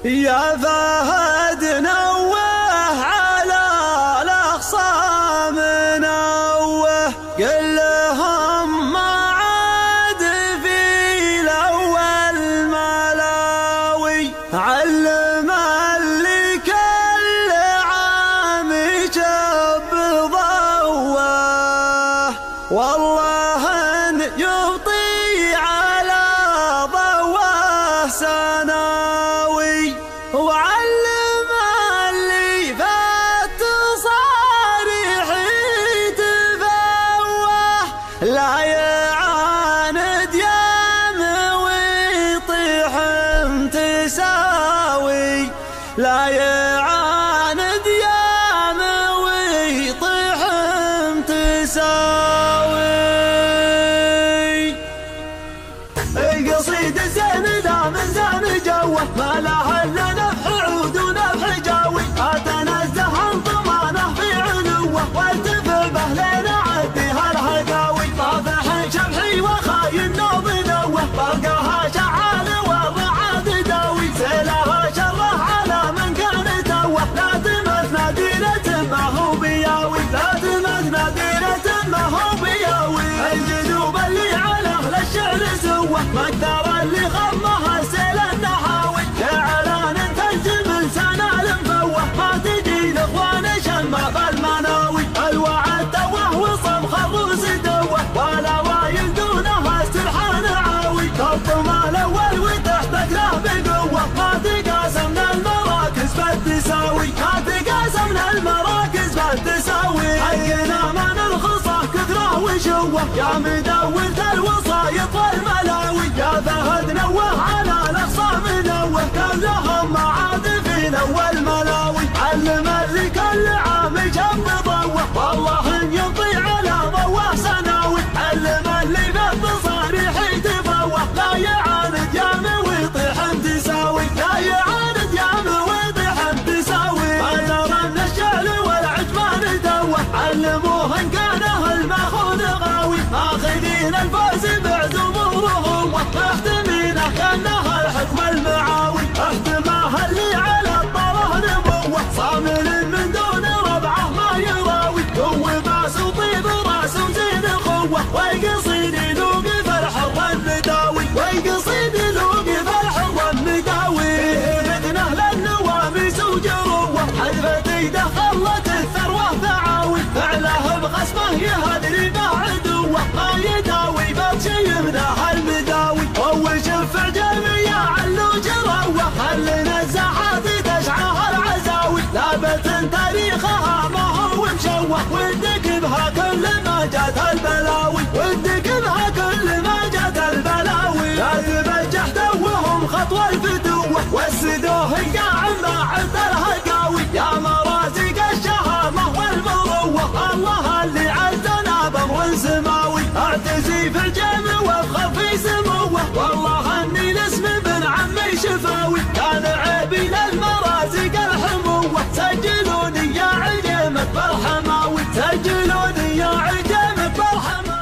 يا فهد نوه على الأخصام نوه، قل لهم ما عاد في الأول ملاوي، علم اللي كل عام يجب ضوه، والله ان يبطي على ضوه سناوي، وعلم اللي فات صاريح يتفوه، لا يعاند يم ويطيح متساوي، لا يعاند يم ويطيح متساوي. قصيد الزين ذا من زين جوه، ما له الا نفح عود ونفح جاوي، اتنزه عن ضمانه في علوه، والتفل به لين اعديها الهقاوي، طافح شبحي وخاين نوب نوه، بلقاها شعال والرعاد داوي، سيلها شره على من كان توه، لا تمت ناديرة ما هو بياوي، لا تمت ناديرة ما هو بياوي، الجذوب اللي على اهل الشعر سوه، مقدار اللي غمها السيل النحاوي، اعلان تنزل من سنة المفوه، ما تجي لاخوان شمه بالمناوي، الوعد توه وصم خروس دوه، ولا وايل دونها استلحان عاوي، كالطما الاول وتحتك له بقوه، ما تقاسم من المراكز بالتساوي، ما تقاسم من المراكز بالتساوي، حقنا ما نرخصه كثره وشوه، يا مدور الوصايط والملاوي، يا فهد نوه على الاخصام نوه، كلهم ما عاد في الاول ملاوي، علم اللي كل عام جنب ضوه، والله ان يمضي على ضوه سناوي، علم اللي بصريح يتفوه، لا يعاند يم ويطيح متساوي، لا يعاند يم ويطيح متساوي، ما ترى من الشعر والعجمان دوه، علموه ان كانه الماخوذ غاوي، ماخذين الفوز بعزمورهم، محتمينه كانه الحكم المعاوي، احتماه اللي على الطره نبوه، صامل من دون ربعه ما يراوي، هو باس وطيب راس وزين اخوه، والقصيد يلوقف الحر النداوي، والقصيد يلوقف الحر النداوي، بدنه للنواميس وجروه، حذفت ايده خلت الثروه ثعاوي، فعله بخصمه يهدري به عدوه، ما يداوي بطشي منه المداوي، هو شفع جميع علو جروه، خلنا الزحات تشعها العزاوي، لابت تاريخها ما هو مشوه، ودك بها كل ما جات البلاوي، ودك بها كل ما جات البلاوي، لا تبجح توهم خطوة الفتوة، والسدوه القاع ما عد الهقاوي، يا مرازق الشهامة والمروة، الله اللي عزنا بامر سماوي، اعتزي في الجمع وافخر في سموه، والله اني الاسم بن عمي شفاوي، كان عيبي للمرازق الحموه، سجلوني يا عجيمة بالحماوي، سجلوني يا عجيمة بالحماوي.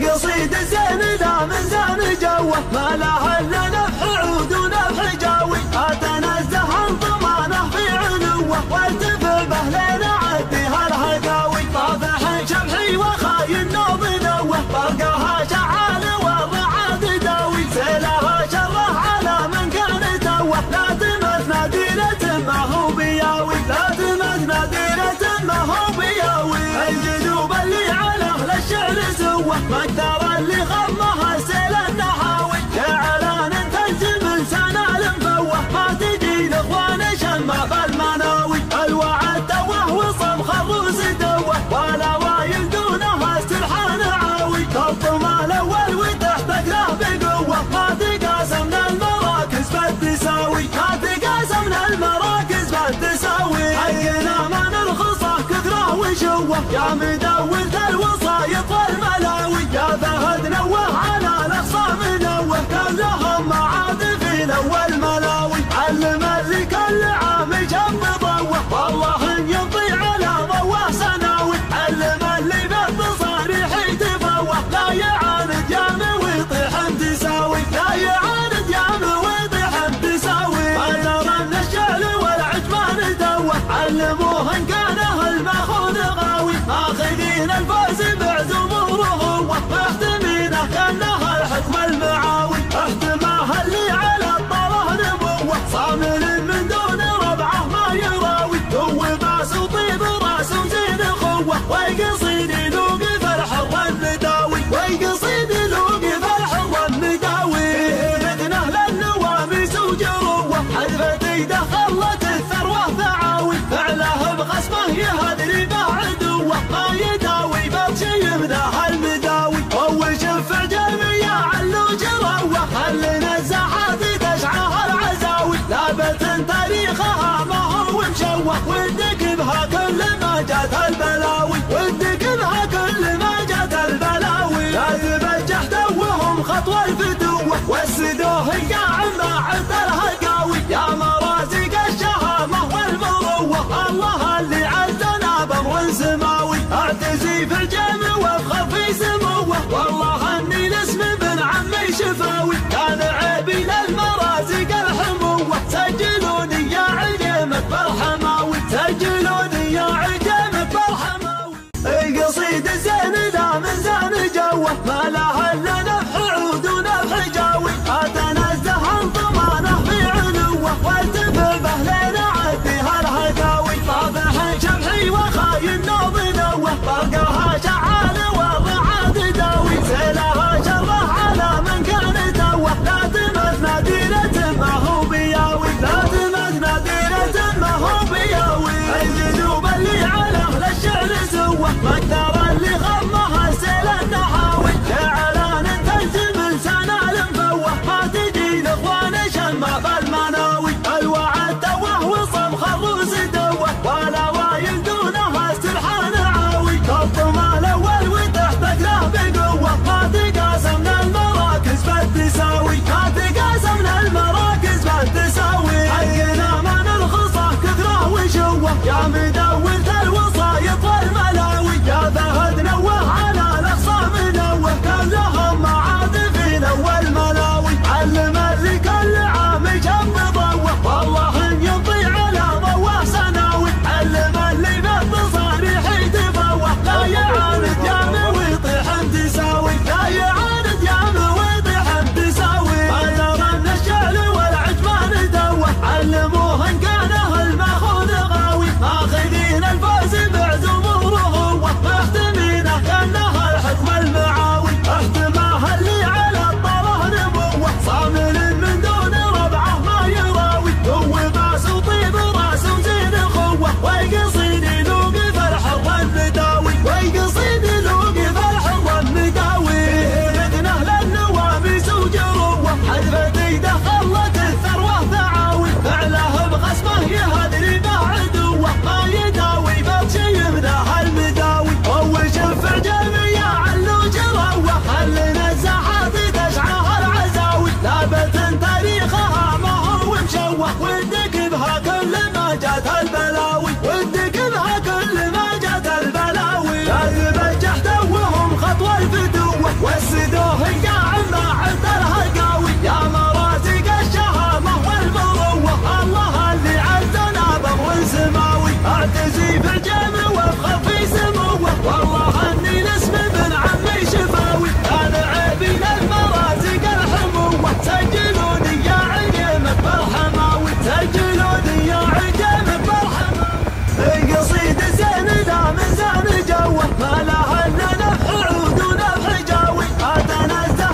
قصيد الزين ذا من زين جوه، ما له الا نفح عود ونفح جاوي، اتنزه عن ضمانه في علوه، والتفل به لين اعديها الهقاوي، طافح شبحي وخاين نوب نوه، بلقاها شعال والرعاد داوي، سيلها شره على من كان توه، لا تمت ناديرة ما هو بياوي، لا تمت ناديرة ما هو بياوي، الجذوب اللي على اهل الشعر سوه، مقدار اللي غمها السيل النحاوي، اعلان تنزل من سنة المفوه، ما تجي لاخوان شمه بالمناوي، الوعد توه وصم خروس دوه، ولا وايل دونها استلحان عاوي، كالطما الاول وتحتك له بقوه، ما تقاسم من المراكز بالتساوي، ما تقاسم من المراكز بالتساوي، حقنا ما نرخصه كثره وشوه، يا مدور الوصايط والملاوي، يا فهد نوه على الاخصام نوه، كلهم ما عاد في الاول ملاوي، علم اللي كل عام جنب ضوه، والله ان يمضي على ضوه سناوي، علم اللي بصريح يتفوه، لا يعاند يم ويطيح متساوي، لا يعاند يم ويطيح متساوي، خطوة الفتوة والسدوه قاعد مع الهقاوي يا مرازق الشهامة والمروة الله اللي عزنا بأمر سماوي اعتزي في الجمع وافخر في سموه والله اني الاسم بن عمي شفاوي كان عيبي للمرازق الحموة سجلوني يا عجيمة بالحماوي سجلوني يا عجيمة بالحماوي القصيد الزين ذا من زان جوه ما له الا نفح عود ونفح جاوي اتنزه عن ضمانه في علوه والتفل به لين عديها الهقاوي طابح شبحي وخاين نوض نوه برقها شعال والرعاد داوي سيلها شره على من كان توه لا تمت ناديرة ما هو بياوي لا تمت ناديرة ما هو بياوي الجنوب اللي على اهل الشعر سوه مقدار اللي غمها سيل النحاوي جعلان تنزل من سنة المفوه ما تجي الاخوان شمه بالمناوي الوعد توه وصمخ الروس دوه ولا وايل دونها سرحان عاوي الضمان الاول وتحت له بقوه ما تقاسمنا المراكز بالتساوي ما تقاسمنا المراكز بالتساوي حقنا ما نرخصه كثره وشوه يا مدور الوصايط والملاوي يا فهد نوه على الاخصام نوه كلهم معاذفين والملاوي علم اللي كل عام جنب ضوه والله ان يمضي على ضوه سناوي علم اللي بالتصاريح يتفوه لا يعاند يامه ويطيح تساوي لا يعاند يامه ويطيح تساوي ما ترى من الشعل والعجمان دوه علموه ان كانه الماخوذ غاوي ماخذين الفوز بعزم وروه محتمينه كانها الحكم المعاوي احتماه اللي على الطره نبوه صامل من دون ربعه ما يراوي هو باس وطيب راس وزين اخوه ويقصيد يلوقف الحر النداوي ويقصيد يلوقف الحر النداوي بدنه للنواميس وجروه حذفت ايده خلت الثروه ثعاوي فعله بخصمه يهدري مع عدوه ما يداوي بشي منها المداوي هو شفع جميع علو جروه خلنا الزحات تشعها العزاوي ثابت تاريخها ما هو مشوه ودك بها كل ما جات البلاوي ودك بها كل ما جات البلاوي كذب جحتوهم خطوة الفتوة والسدوه قاعد مع الهقاوي يا مرازق الشهامة والمروة الله اللي عزنا بأمر سماوي اعتزي في الجمع وافخر في سموه والله اني الاسم بن عمي شفاوي كان عيبي للمرازق الحموة سجلوني يا عجيمة بالحماوي سجلوني يا عجيمة بالحماوي القصيد الزين ذا من زان جوه ما له الا نفح عود ونفح جاوي اتنزه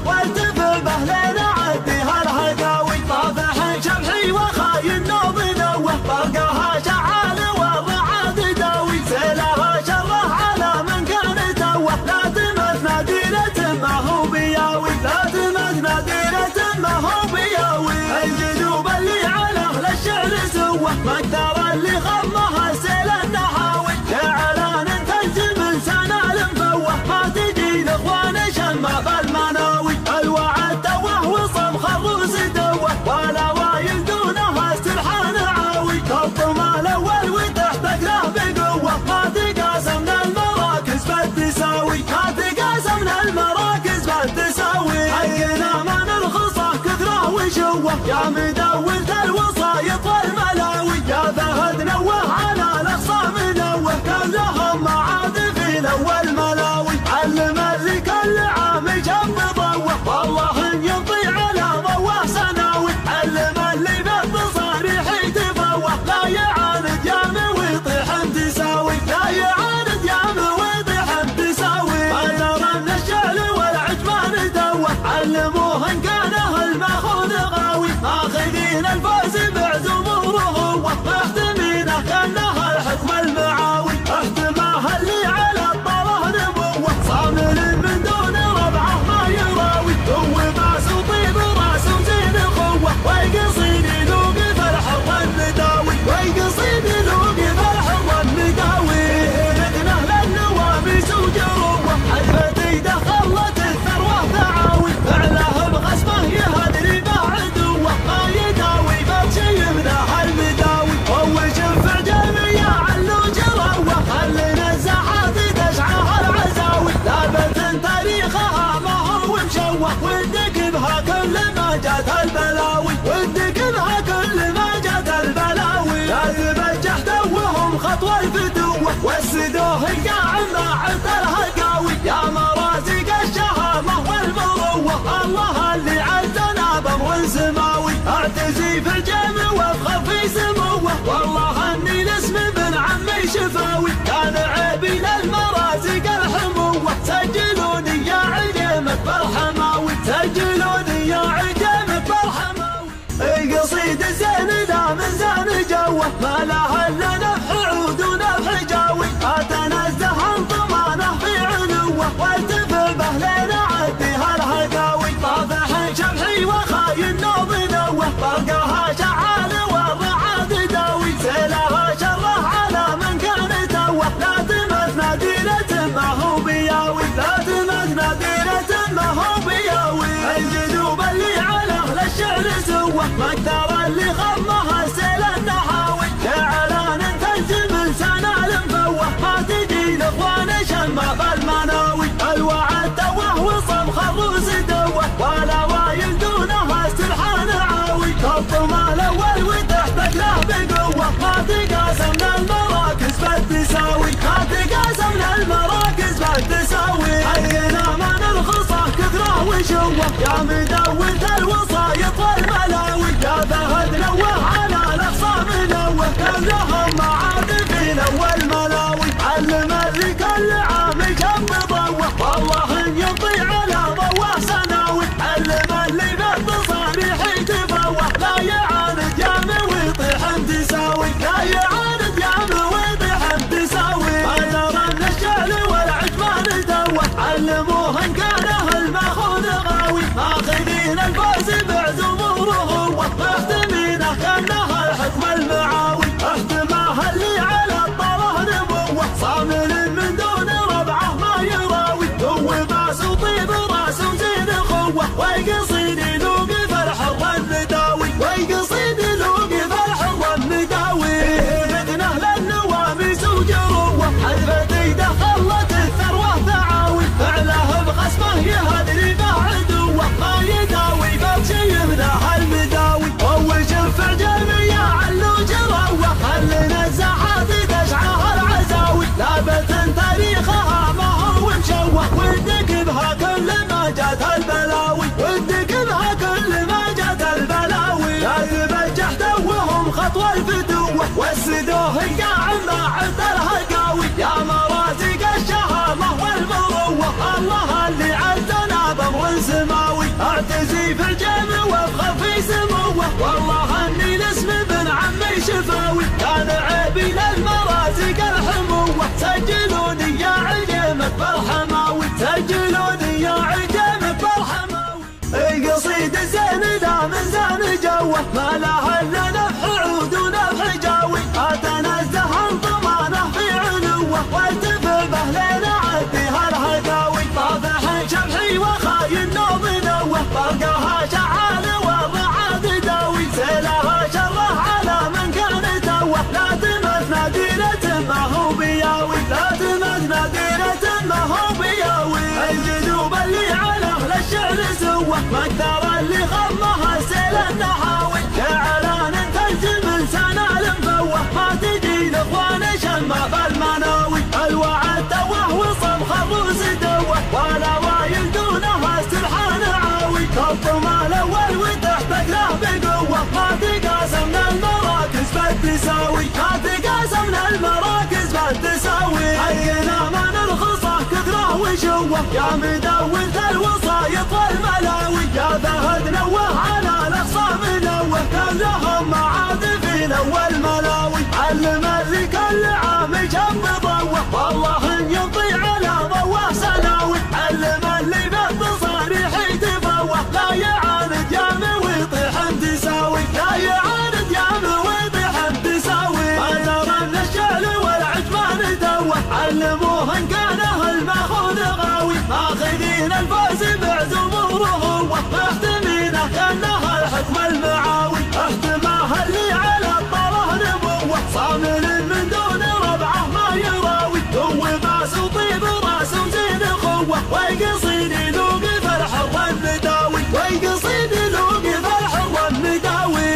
والتفل به لين عديها الهداوي طافح شبحي وخاين نوب نوه برقاها شعال والرعاد داوي سيلها شره على من كان توه لا تمت ناديرة ما هو بياوي لا تمت ناديرة ما هو بياوي الجدوب اللي على اهل الشعر سوه مقدار اللي خمها السيل النحاوي جعلان تنزل لسان المفوه ما تجي لاخوان شمه بالمناوي الوعد توه وصم خروس دوه ولا وايل دونها استلحان عاوي كالطمع الاول وتحتك له بقوه ما تقاسمنا المراكز بالتساوي ما تقاسمنا المراكز بالتساوي حقنا ما نرخصه كثره وشوه يا مدور الوصايط والملاوي يا فهد نوه على الاخصام نوه كلهم معادفين والملاوي علم اللي كل عام جنب ضوه والله ان ينطي على ضوه سناوي علم اللي بالتصاريح يتفوه لا يعاند يام ويطيح تساوي لا يعاند يام ويطيح تساوي ما ترى من الشعل والعجمان دوه علموه ان كانه الماخوذ غاوي ماخذين الفوز بعزموره محتمينه كانه الحكم المعاوي احتماه اللي على الطره نبوه صامل من دون ربعه ما يراوي هو باس وطيب راس وزين القوه ويقصيد يلوق بالحر النداوي ويقصيد يلوق بالحر النداوي فتنه للنواميس وجروه حلفت ايده خلت الثروه ثعاوي فعله بخصمه يهدري بعدوه ما يداوي بشي منها المداوي هو شفع جميع علو جروه خلينا الزحات تشعها العزاوي لابت تاريخها ما هو مشوه ودك بها كل ما جات البلاوي ودك بها كل ما جات البلاوي لا تبجح توهم خطوه الفتوه وسدوه القاع مع الهقاوي يا مرازق الشهامه والمروه الله اللي عزنا بامر سماوي اعتزي في الجمع وافخر في سموه والله اني الاسم بن عمي شفاوي كان عيبي للمرازق الحموه سجلوني يا عجمك بالحماوي سجلوني يا عجمك بالحماوي القصيد الزين دا من زين جوه ما له الا نفح عود ونفح جاوي اتنزه عن طمانه في علوه والتفل به لين عديها الهداوي طافح شبحي وخاين نوب نوه برقاها شعال والرعاد داوي سيلها شره على من كان توه لا تمت ناديرة ما هو بياوي لا تمت ناديرة ما هو بياوي الجدوب اللي على اهل الشعر سوه مقدار اللي خمها السيل النحاوي جعلان تنزل لسان المفوه ما تجي لاخوان شمه بالمناوي الوعد توه وصم خروس دوه ولا وايل دونها استلحان عاوي كالطمع الاول وتحتك له بقوه ما تقاسمنا المراكز بالتساوي ما تقاسمنا المراكز بالتساوي حقنا ما نرخصه كثره وشوه يا مدور الوصايط والملاوي يا فهد نوه على الاخصام نوه كلهم معادفين والملاوي علم اللي كل عام جنب ضوه والله ان ينطي على ضوه سناوي علم اللي بالتصاريح يتفوه لا يعاند يام ويطيح تساوي لا يعاند يام ويطيح تساوي ما ترى من الشعل والعجمان دوه علموه ان كانه الماخوذ غاوي ماخذين الفوز بعزموره محتمينه كانه الحكم المعاوي احتماه اللي على الطره نبوه صامل من دون ربعه ما يراوي هو باس وطيب راس وزين القوه ويقصيد يلوق بالحر النداوي ويقصيد يلوق بالحر النداوي فتنه للنواميس وجروه حلفت ايده خلت الثروه ثعاوي فعله بخصمه يهدري بعدوه ما يداوي بشي منها المداوي هو شفع جميع علو جروه خلينا الزحات تشعها العزاوي لابت تاريخها ما هو مشوه ودك بها كل ما جات البلاوي ودك اعتزي في الجامع وافخر في سموه، والله اني لاسم ابن عمي شفاوي، كان عيبي للمرازق الحموه، سجلوني يا عجيمة بالحماوي، سجلوني يا عجيمة بالحماوي. القصيد الزين ذا من زان جوه، ما له الا نفح عود ونفح جاوي، اتنزه عن ضمانه في علوه، والتفل به لين اعديها الهداوي، طافح شبحي وخاين نوم نوه، برقاها شعال والرعاد داوي، سيلها شره على من كان توه، لا تمت ناديرة ما هو بياوي، لا تمت ناديرة ما هو بياوي. الجدوب اللي على اهل الشعر سوه، مقدار اللي خمها سيل النحاوي، شعران تنزل من سنة المفوه، ما تجي الاخوان شمه بالمناوي، الوعد توه وصم خروس دوه، ولا وايل دونها سرحان عاوي، الطمع الاول وتحتك له بقوه، ما تقاسم من المراكز بالتساوي، ما تقاسم من المراكز بالتساوي. حقنا ما نرخصه كثره وشوه، يا مدون الوصايط والملاوي، يا فهد نوه على الاخصام نوه، كلهم معاذفين والملاوي، علم اللي كل عام جنب ضوه، والله ان يضيع على ضوه سناوي، علم اللي بالتصاريح يتفوه، لا يعاند يامه ويطيح تساوي، لا يعاند يامه ويطيح تساوي. ما ترى من الشعل والعجمان دوه، علموه ان كان الماخوذ غاوي، ماخذين الفوز بعزم وروه، محتمينه كانها الحكم المعاوي، احتماه اللي على الطره نبوه، صامل من دون ربعه ما يراوي، هو باس وطيب راس وزين اخوه، ويقصيد يذوق فرح والنداوي، ويقصيد يذوق فرح والنداوي.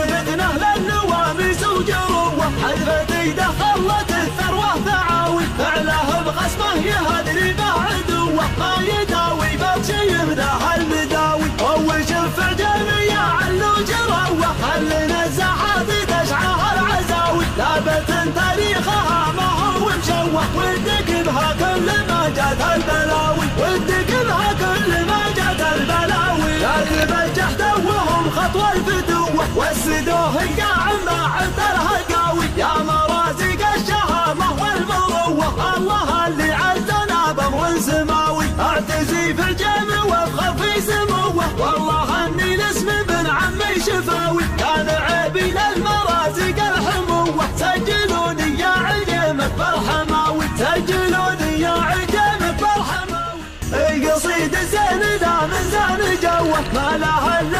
بدنه للنواميس وجروه، حذفت ايده خلت الثروه ثعاوي، فعله بخصمه يهدري بعدوه، ما يداوي بشي ذا المداوي، هو شفع جميع علو جروه، خلنا الزحات تشعه العزاوي، ثابت تاريخها ما هو مشوه، ودك بها كل ما جات البلاوي، ودك بها كل ما جات البلاوي. اللي بجحت وهم خطوه الفتوه، وسدوه القاع ما عد الهقاوي، يا مرازق الشهامه والمروه، الله اللي عزنا بامر سماوي، اعتزي في الجامع وافخر في سموه، والله اني لاسم ابن عمي شفاوي، كان عيبي للمرازق الحموه، سجلوني يا عجيمة بالحماوي، سجلوني يا عجيمة بالحماوي. القصيد الزين ذا من زان جوه، ما له الا